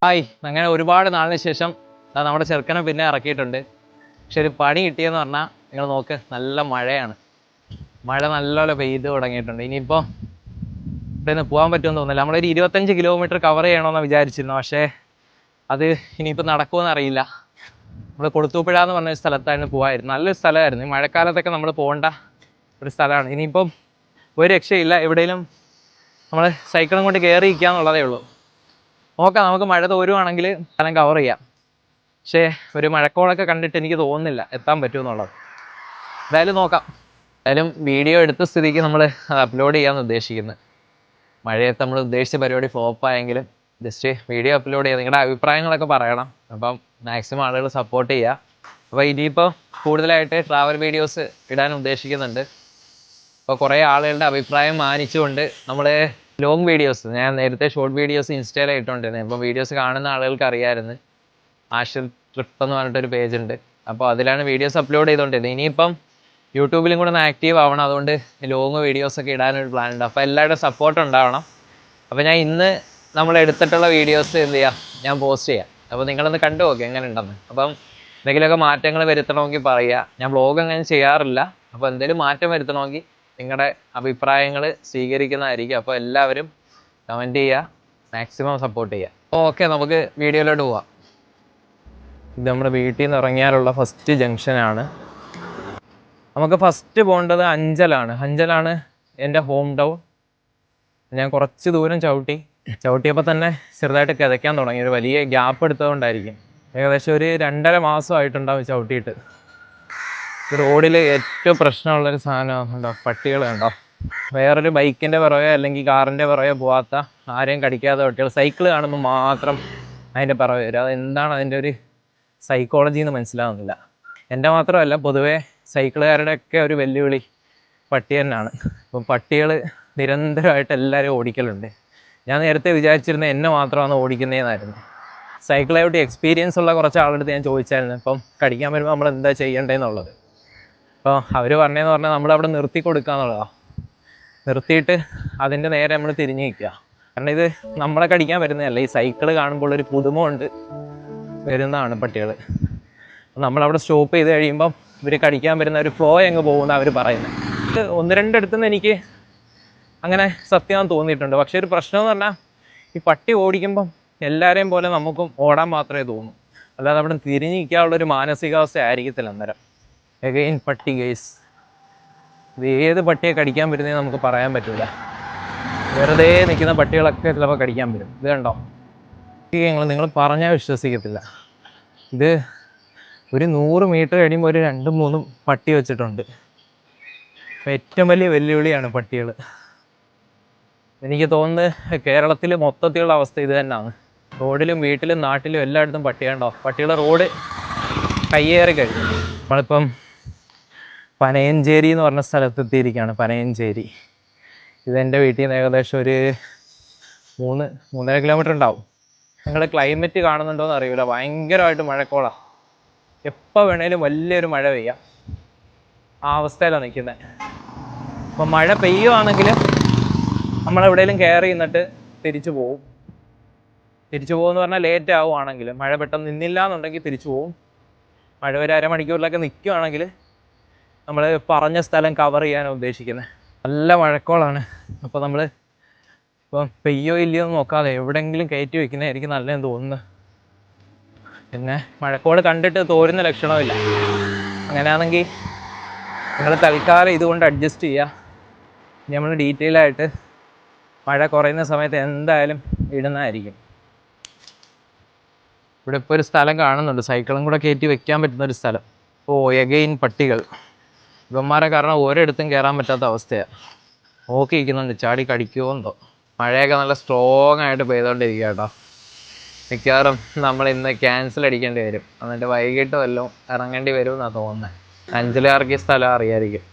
Hi, അങ്ങനെ ഒരുപാട് നാളിന് ശേഷം നമ്മുടെ ചെറുക്കനെ പിന്നെ ഇറക്കിയിട്ടുണ്ട്. പക്ഷെ ഒരു പണി കിട്ടിയെന്ന് പറഞ്ഞാൽ നിങ്ങൾ നോക്ക്, നല്ല മഴയാണ്. മഴ നല്ലപോലെ പെയ്ത് തുടങ്ങിയിട്ടുണ്ട്. ഇനിയിപ്പോൾ ഇവിടെ നിന്ന് പോകാൻ പറ്റുമെന്ന് തോന്നുന്നില്ല. നമ്മളൊരു 25 കിലോമീറ്റർ കവർ ചെയ്യണമെന്ന് വിചാരിച്ചിരുന്നു. പക്ഷേ അത് ഇനിയിപ്പോൾ നടക്കുമെന്ന് അറിയില്ല. നമ്മൾ കൊടുത്തൂപ്പുഴ എന്ന് പറഞ്ഞ സ്ഥലത്തായിരുന്നു പോകാമായിരുന്നു. നല്ലൊരു സ്ഥലമായിരുന്നു. ഈ മഴക്കാലത്തൊക്കെ നമ്മൾ പോകേണ്ട ഒരു സ്ഥലമാണ്. ഇനിയിപ്പം ഒരു രക്ഷയില്ല, എവിടെയെങ്കിലും നമ്മൾ സൈക്കിളും കൊണ്ട് കയറി ഇരിക്കുക എന്നുള്ളതേ ഉള്ളൂ. നോക്കാം, നമുക്ക് മഴ തോരുവാണെങ്കിൽ സ്ഥലം കവർ ചെയ്യാം. പക്ഷേ ഒരു മഴക്കോളൊക്കെ കണ്ടിട്ട് എനിക്ക് തോന്നുന്നില്ല എത്താൻ പറ്റുമെന്നുള്ളത്. എന്തായാലും നോക്കാം. എന്തായാലും വീഡിയോ എടുത്ത സ്ഥിതിക്ക് നമ്മൾ അപ്ലോഡ് ചെയ്യാമെന്ന് ഉദ്ദേശിക്കുന്നത്. മഴയത്ത് നമ്മൾ ഉദ്ദേശിച്ച പരിപാടി ഫ്ലോപ്പായെങ്കിലും ജസ്റ്റ് വീഡിയോ അപ്ലോഡ് ചെയ്യുക. നിങ്ങളുടെ അഭിപ്രായങ്ങളൊക്കെ പറയണം. അപ്പം മാക്സിമം ആളുകൾ സപ്പോർട്ട് ചെയ്യുക. അപ്പോൾ ഇനിയിപ്പോൾ കൂടുതലായിട്ട് ട്രാവൽ വീഡിയോസ് ഇടാൻ ഉദ്ദേശിക്കുന്നുണ്ട്. അപ്പോൾ കുറേ ആളുകളുടെ അഭിപ്രായം മാനിച്ചുകൊണ്ട് നമ്മൾ ലോങ് വീഡിയോസ്, ഞാൻ നേരത്തെ ഷോർട്ട് വീഡിയോസ് ഇൻസ്റ്റയിൽ ഇട്ടുകൊണ്ടിരുന്നത്. ഇപ്പോൾ വീഡിയോസ് കാണുന്ന ആളുകൾക്ക് അറിയാമായിരുന്നു. ആഷിർ ട്രിപ്പ് എന്ന് പറഞ്ഞിട്ടൊരു പേജുണ്ട്. അപ്പോൾ അതിലാണ് വീഡിയോസ് അപ്ലോഡ് ചെയ്തുകൊണ്ടിരുന്നത്. ഇനിയിപ്പം യൂട്യൂബിലും കൂടെ ഒന്ന് ആക്റ്റീവ് ആവണം. അതുകൊണ്ട് ലോങ് വീഡിയോസൊക്കെ ഇടാനൊരു പ്ലാൻ ഉണ്ട്. അപ്പോൾ എല്ലാവരുടെയും സപ്പോർട്ട് ഉണ്ടാവണം. അപ്പോൾ ഞാൻ ഇന്ന് നമ്മൾ എടുത്തിട്ടുള്ള വീഡിയോസ് എന്ത് ചെയ്യാം, ഞാൻ പോസ്റ്റ് ചെയ്യാം. അപ്പോൾ നിങ്ങളൊന്ന് കണ്ടു നോക്കുക എങ്ങനെ ഉണ്ടെന്ന്. അപ്പം എന്തെങ്കിലുമൊക്കെ മാറ്റങ്ങൾ വരുത്തണമെങ്കിൽ പറയുക. ഞാൻ വ്ളോഗ് അങ്ങനെ ചെയ്യാറില്ല. അപ്പോൾ എന്തെങ്കിലും മാറ്റം വരുത്തണമെങ്കിൽ നിങ്ങളുടെ അഭിപ്രായങ്ങൾ സ്വീകരിക്കുന്നതായിരിക്കും. അപ്പോൾ എല്ലാവരും കമൻറ്റ് ചെയ്യുക, മാക്സിമം സപ്പോർട്ട് ചെയ്യുക. ഓക്കെ, നമുക്ക് വീഡിയോയിലോട്ട് പോവാം. ഇത് നമ്മുടെ വീട്ടിൽ നിന്ന് ഇറങ്ങിയാലുള്ള ഫസ്റ്റ് ജംഗ്ഷനാണ്. നമുക്ക് ഫസ്റ്റ് പോകേണ്ടത് അഞ്ചലാണ് എൻ്റെ ഹോം ടൗൺ. ഞാൻ കുറച്ച് ദൂരം ചവിട്ടിയപ്പോൾ തന്നെ ചെറുതായിട്ട് കിതയ്ക്കാൻ തുടങ്ങി. ഒരു വലിയ ഗ്യാപ്പ് എടുത്തതുകൊണ്ടായിരിക്കും. ഏകദേശം ഒരു 2.5 മാസമായിട്ടുണ്ടാവും ചവിട്ടിയിട്ട്. റോഡിൽ ഏറ്റവും പ്രശ്നമുള്ളൊരു സാധനം ഉണ്ടോ, പട്ടികൾ കണ്ടോ. വേറൊരു ബൈക്കിൻ്റെ പുറകെ അല്ലെങ്കിൽ കാറിൻ്റെ പുറകെ പോകാത്ത, ആരെയും കടിക്കാത്ത പട്ടികൾ സൈക്കിൾ കാണുമ്പോൾ മാത്രം അതിൻ്റെ പുറകെ വരും. അതെന്താണ് അതിൻ്റെ ഒരു സൈക്കോളജി എന്ന് മനസ്സിലാവുന്നില്ല. എൻ്റെ മാത്രമല്ല, പൊതുവേ സൈക്കിളുകാരുടെയൊക്കെ ഒരു വെല്ലുവിളി പട്ടി തന്നെയാണ്. അപ്പം പട്ടികൾ നിരന്തരമായിട്ട് എല്ലാവരും ഓടിക്കലുണ്ട്. ഞാൻ നേരത്തെ വിചാരിച്ചിരുന്ന എന്നെ മാത്രമാണ് ഓടിക്കുന്നതെന്നായിരുന്നു. സൈക്കിളായിട്ട് എക്സ്പീരിയൻസ് ഉള്ള കുറച്ച് ആളെടുത്ത് ഞാൻ ചോദിച്ചായിരുന്നു, ഇപ്പം കടിക്കാൻ വരുമ്പോൾ നമ്മൾ എന്താ ചെയ്യേണ്ടതെന്നുള്ളത്. അപ്പോൾ അവർ പറഞ്ഞതെന്ന് പറഞ്ഞാൽ നമ്മളവിടെ നിർത്തി കൊടുക്കുക എന്നുള്ളതാണ്. നിർത്തിയിട്ട് അതിൻ്റെ നേരെ നമ്മൾ തിരിഞ്ഞ് നിൽക്കുക. കാരണം ഇത് നമ്മളെ കടിക്കാൻ വരുന്നതല്ല. ഈ സൈക്കിൾ കാണുമ്പോൾ ഒരു പുതുമ കൊണ്ട് വരുന്നതാണ് പട്ടികൾ. നമ്മളവിടെ സ്റ്റോപ്പ് ചെയ്ത് കഴിയുമ്പം ഇവർ കടിക്കാൻ വരുന്ന ഒരു ഫ്ലോ അങ്ങ് പോകുന്ന അവർ പറയുന്നത്. ഇത് 1-2 അടുത്തുനിന്ന് എനിക്ക് അങ്ങനെ സത്യം തോന്നിയിട്ടുണ്ട്. പക്ഷേ ഒരു പ്രശ്നമെന്ന് പറഞ്ഞാൽ, ഈ പട്ടി ഓടിക്കുമ്പം എല്ലാവരെയും പോലെ നമുക്കും ഓടാൻ മാത്രമേ തോന്നൂ. അല്ലാതെ അവിടെ തിരിഞ്ഞ് നിൽക്കാനുള്ളൊരു മാനസികാവസ്ഥ ആയിരിക്കത്തില്ല അന്നേരം. എഗെയിൻ പട്ടി ഗെയ്സ്, ഇത് ഏത് പട്ടിയെ കടിക്കാൻ വരുന്നതെന്ന് നമുക്ക് പറയാൻ പറ്റില്ല. വെറുതെ നിൽക്കുന്ന പട്ടികളൊക്കെ ചിലപ്പോൾ കടിക്കാൻ വരും. ഇത് കണ്ടോ, നിങ്ങൾ പറഞ്ഞാൽ വിശ്വസിക്കത്തില്ല. ഇത് ഒരു 100 മീറ്റർ കഴിയുമ്പോൾ ഒരു 2-3 പട്ടി വെച്ചിട്ടുണ്ട്. ഏറ്റവും വലിയ വെല്ലുവിളിയാണ് പട്ടികൾ. എനിക്ക് തോന്നുന്നത് കേരളത്തിൽ മൊത്തത്തിലുള്ള അവസ്ഥ ഇത് തന്നെയാണ്. റോഡിലും വീട്ടിലും നാട്ടിലും എല്ലായിടത്തും പട്ടിയുണ്ടോ. പട്ടികൾ റോഡ് കയ്യേറി കഴിഞ്ഞു. നമ്മളിപ്പം പനയഞ്ചേരി എന്ന് പറഞ്ഞ സ്ഥലത്തെത്തിയിരിക്കുകയാണ്. പനയഞ്ചേരി ഇതെൻ്റെ വീട്ടിൽ നിന്ന് ഏകദേശം ഒരു 3-3.5 കിലോമീറ്റർ ഉണ്ടാവും. നിങ്ങൾ ക്ലൈമറ്റ് കാണുന്നുണ്ടോ എന്ന് അറിയില്ല, ഭയങ്കരമായിട്ട് മഴക്കോളാണ്. എപ്പോൾ വേണേലും വലിയൊരു മഴ പെയ്യാം, ആ അവസ്ഥയിലാണ് നിൽക്കുന്നത്. അപ്പോൾ മഴ പെയ്യുവാണെങ്കിൽ നമ്മളെവിടെയെങ്കിലും കയറി നിന്നിട്ട് തിരിച്ചു പോകുമെന്ന് പറഞ്ഞാൽ ലേറ്റ് ആവുകയാണെങ്കിൽ, മഴ പെട്ടെന്ന് നിന്നില്ല എന്നുണ്ടെങ്കിൽ തിരിച്ചു പോകും. മഴ ഒരു അരമണിക്കൂറിലൊക്കെ നിൽക്കുകയാണെങ്കിൽ നമ്മൾ പറഞ്ഞ സ്ഥലം കവർ ചെയ്യാനാണ് ഉദ്ദേശിക്കുന്നത്. നല്ല മഴക്കോളാണ്. അപ്പോൾ നമ്മൾ ഇപ്പം പെയ്യോ ഇല്ലയോ എന്ന് നോക്കാതെ എവിടെയെങ്കിലും കയറ്റി വയ്ക്കുന്നതായിരിക്കും നല്ലതെന്ന് തോന്നുന്നത്. പിന്നെ മഴക്കോള് കണ്ടിട്ട് തോരുന്ന ലക്ഷണമില്ല. അങ്ങനെയാണെങ്കിൽ നിങ്ങൾ തൽക്കാലം ഇതുകൊണ്ട് അഡ്ജസ്റ്റ് ചെയ്യുക. നമ്മൾ ഡീറ്റെയിൽ ആയിട്ട് മഴ കുറയുന്ന സമയത്ത് എന്തായാലും ഇടുന്നതായിരിക്കും. ഇവിടെ ഇപ്പോൾ ഒരു സ്ഥലം കാണുന്നുണ്ട്, സൈക്കിളും കൂടെ കയറ്റി വെക്കാൻ പറ്റുന്നൊരു സ്ഥലം. എഗെയിൻ പട്ടികൾ. ഇവന്മാരെ കാരണം ഓരോയിടത്തും കയറാൻ പറ്റാത്ത അവസ്ഥയാണ്. നോക്കിയിരിക്കുന്നുണ്ട് ചാടി കടിക്കുമോ എന്തോ. മഴയൊക്കെ നല്ല സ്ട്രോങ് ആയിട്ട് പെയ്തുകൊണ്ടിരിക്കുക കേട്ടോ. മിക്കവാറും നമ്മൾ ഇന്ന് ക്യാൻസൽ അടിക്കേണ്ടി വരും. എന്നിട്ട് വൈകിട്ട് വല്ലതും ഇറങ്ങേണ്ടി വരും എന്നാണ് തോന്നുന്നത്. അഞ്ചലുകാർക്ക് ഈ സ്ഥലം അറിയായിരിക്കും.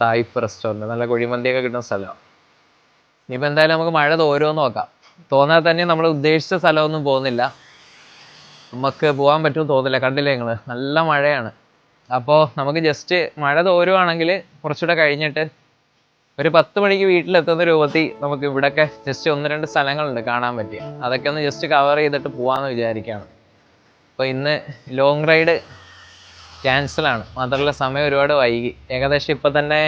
തായ്ഫ് റെസ്റ്റോറൻറ്റ്, നല്ല കുഴിമന്തിയൊക്കെ കിട്ടുന്ന സ്ഥലമാണ്. ഇനിയിപ്പോൾ എന്തായാലും നമുക്ക് മഴ തോരുമെന്ന് നോക്കാം. തോന്നാൽ തന്നെ നമ്മൾ ഉദ്ദേശിച്ച സ്ഥലമൊന്നും പോകുന്നില്ല. നമുക്ക് പോകാൻ പറ്റുമെന്ന് തോന്നില്ല. കണ്ടില്ലേ നിങ്ങൾ, നല്ല മഴയാണ്. അപ്പോൾ നമുക്ക് ജസ്റ്റ് മഴ തോരുവാണെങ്കിൽ കുറച്ചുകൂടെ കഴിഞ്ഞിട്ട് ഒരു 10 മണിക്ക് വീട്ടിലെത്തുന്ന രൂപത്തിൽ നമുക്ക് ഇവിടെയൊക്കെ ജസ്റ്റ് 1-2 സ്ഥലങ്ങളുണ്ട് കാണാൻ പറ്റിയ, അതൊക്കെ ഒന്ന് ജസ്റ്റ് കവർ ചെയ്തിട്ട് പോകാമെന്ന് വിചാരിക്കുകയാണ്. അപ്പോൾ ഇന്ന് ലോങ് റൈഡ് ക്യാൻസലാണ്. മാത്രമല്ല സമയം ഒരുപാട് വൈകി. ഏകദേശം ഇപ്പം തന്നെ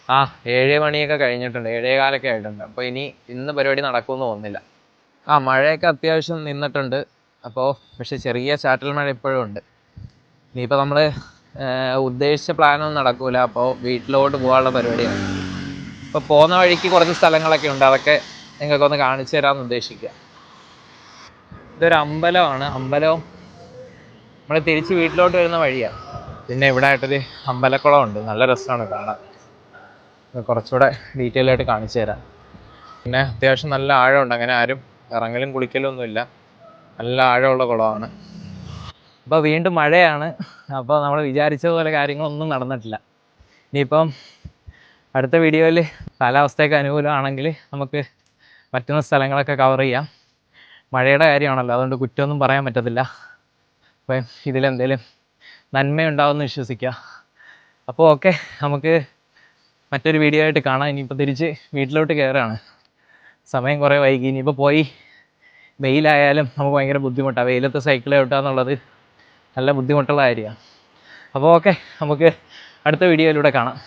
7 മണിയൊക്കെ കഴിഞ്ഞിട്ടുണ്ട്, 7:15 ആയിട്ടുണ്ട്. അപ്പോൾ ഇന്ന് പരിപാടി നടക്കുമെന്ന് തോന്നുന്നില്ല. മഴയൊക്കെ അത്യാവശ്യം നിന്നിട്ടുണ്ട്. അപ്പോൾ പക്ഷെ ചെറിയ ചാറ്റൽ മഴ ഇപ്പോഴും ഉണ്ട്. ഇനിയിപ്പോൾ നമ്മൾ ഉദ്ദേശിച്ച പ്ലാനൊന്നും നടക്കൂല. അപ്പോൾ വീട്ടിലോട്ട് പോകാനുള്ള പരിപാടിയാണ്. ഇപ്പോൾ പോകുന്ന വഴിക്ക് കുറച്ച് സ്ഥലങ്ങളൊക്കെ ഉണ്ട്, അതൊക്കെ നിങ്ങൾക്കൊന്ന് കാണിച്ചു തരാമെന്ന് ഉദ്ദേശിക്കുക. ഇതൊരു അമ്പലമാണ്. അമ്പലവും നമ്മൾ തിരിച്ച് വീട്ടിലോട്ട് വരുന്ന വഴിയാണ്. പിന്നെ ഇവിടെ ആയിട്ടൊരു അമ്പലക്കുളമുണ്ട്, നല്ല രസമാണ് കാണാൻ. കുറച്ചുകൂടെ ഡീറ്റെയിൽ ആയിട്ട് കാണിച്ചു തരാം. പിന്നെ അത്യാവശ്യം നല്ല ആഴമുണ്ട്, അങ്ങനെ ആരും ഇറങ്ങലും കുളിക്കലും ഒന്നുമില്ല, നല്ല ആഴമുള്ള കുളമാണ്. അപ്പോൾ വീണ്ടും മഴയാണ്. അപ്പോൾ നമ്മൾ വിചാരിച്ച പോലെ കാര്യങ്ങളൊന്നും നടന്നിട്ടില്ല. ഇനിയിപ്പം അടുത്ത വീഡിയോയിൽ കാലാവസ്ഥയൊക്കെ അനുകൂലമാണെങ്കിൽ നമുക്ക് പറ്റുന്ന സ്ഥലങ്ങളൊക്കെ കവർ ചെയ്യാം. മഴയുടെ കാര്യമാണല്ലോ, അതുകൊണ്ട് കുറ്റമൊന്നും പറയാൻ പറ്റത്തില്ല. അപ്പം ഇതിലെന്തെങ്കിലും നന്മയുണ്ടാവുമെന്ന് വിശ്വസിക്കുക. അപ്പോൾ ഓക്കെ, നമുക്ക് മറ്റൊരു വീഡിയോ ആയിട്ട് കാണാം. ഇനിയിപ്പോൾ തിരിച്ച് വീട്ടിലോട്ട് കയറുകയാണ്. സമയം കുറേ വൈകി. ഇനിയിപ്പോൾ പോയി വെയിലായാലും നമുക്ക് ഭയങ്കര ബുദ്ധിമുട്ടാണ്. വെയിലത്ത് സൈക്കിൾ ചവിട്ടുക എന്നുള്ളത് നല്ല ബുദ്ധിമുട്ടുള്ള കാര്യമാണ്. അപ്പോൾ ഓക്കെ, നമുക്ക് അടുത്ത വീഡിയോയിലൂടെ കാണാം.